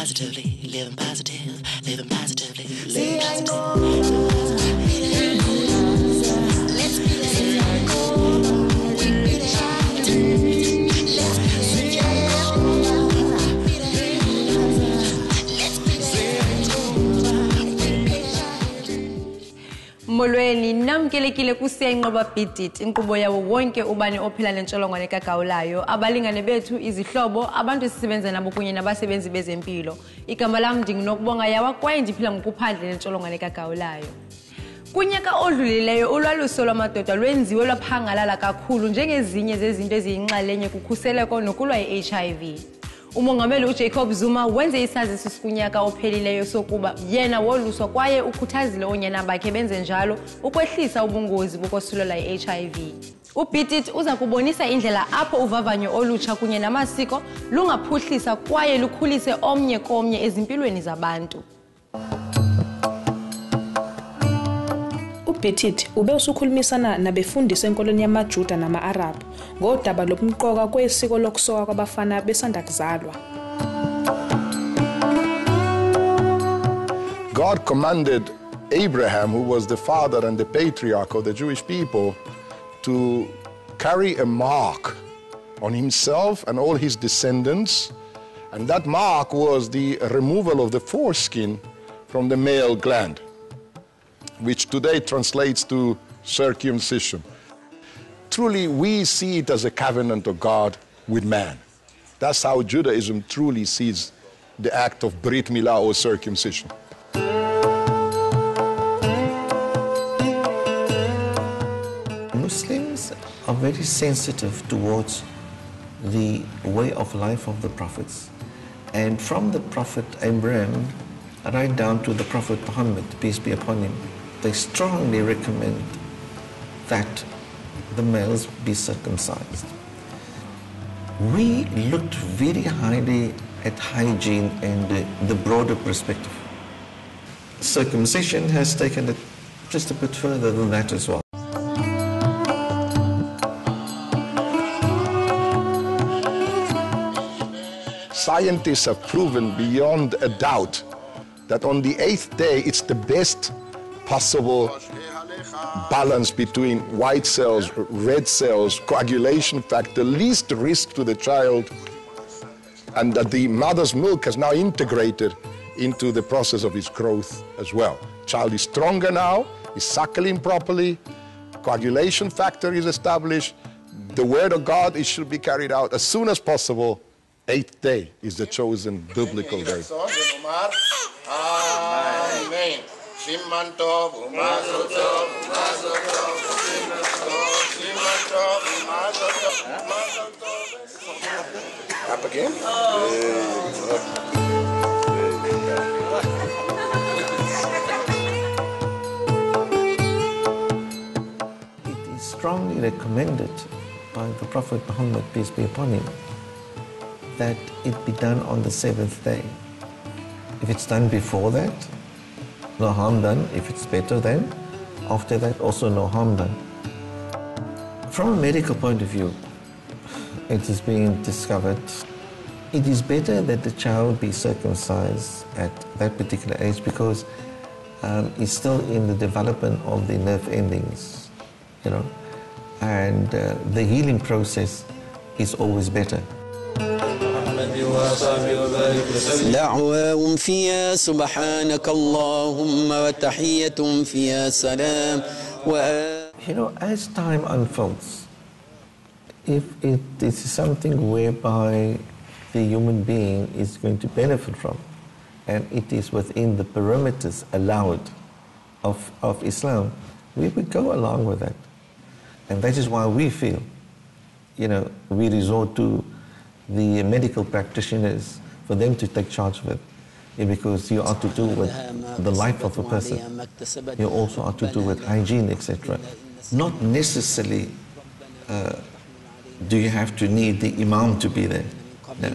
positively, living positive, living positively, living positive. Molweni namkelekile kuSiyayinqoba bidit inkqubo yawo wonke ubani ophila nentsholongwane kagawulayo abalingane bethu izihlobo abantu esisebenza nabo kunye nabasebenzi bezempilo igama lam ndinginokubonga yawa kwaye ndiphila ngokuphandle nentsholongwane kagawulayo kunyaka odlulileyo ulwaluso lwamadoda lwenziwe lwaphangalala kakhulu njengezinye zezinto eziyinxalenye kukhuseleko nokulwa i-HIV. Umongameli uJacob Zuma wenze isaziso kunyaka ophelileyo sokuba yena woluswa kwaye ukhuthazile onyana bakhe benze njalo ukwehlisa ubungozi bokosulela i-HIV. UBidit uza kubonisa indlela apho uvavanyo olutsha kunye namasiko lungaphuhlisa kwaye lukhulise omnye komnye ezimpilweni zabantu. UBidit ube usukhulumisana nabefundisi enkolweni yamaJuda nama-Arab ngodaba lobumqoka kwesiko lokusoka kwabafana besanda kuzalwa. God commanded Abraham, who was the father and the patriarch of the Jewish people, to carry a mark on himself and all his descendants, and that mark was the removal of the foreskin from the male gland, which today translates to circumcision. Truly, we see it as a covenant of God with man. That's how Judaism truly sees the act of Brit Milah or circumcision. Muslims are very sensitive towards the way of life of the prophets. And from the Prophet Abraham right down to the Prophet Muhammad, peace be upon him, they strongly recommend that the males be circumcised. We looked very highly at hygiene and the broader perspective. Circumcision has taken it just a bit further than that as well. Scientists have proven beyond a doubt that on the 8th day, it's the best possible balance between white cells, red cells, coagulation factor, least risk to the child, and that the mother's milk has now integrated into the process of its growth as well. Child is stronger now, is suckling properly, coagulation factor is established, the word of God should be carried out as soon as possible. 8th day is the chosen biblical day. Amen. Up again. It is strongly recommended by the Prophet Muhammad, peace be upon him, that it be done on the 7th day. If it's done before that, no harm done. If it's better then, after that also no harm done. From a medical point of view, it is being discovered it is better that the child be circumcised at that particular age because he's still in the development of the nerve endings, you know, and the healing process is always better. دعواهم فيها سبحانك اللهم وتحيتهم فيها سلام. You know, as time unfolds, if it is something whereby the human being is going to benefit from, and it is within the perimeters allowed of Islam, we would go along with that. And that is why we feel, you know, we resort to the medical practitioners for them to take charge of it. Because you are to do with the life of a person. You also are to do with hygiene, etc. Not necessarily do you have to need the Imam to be there. No.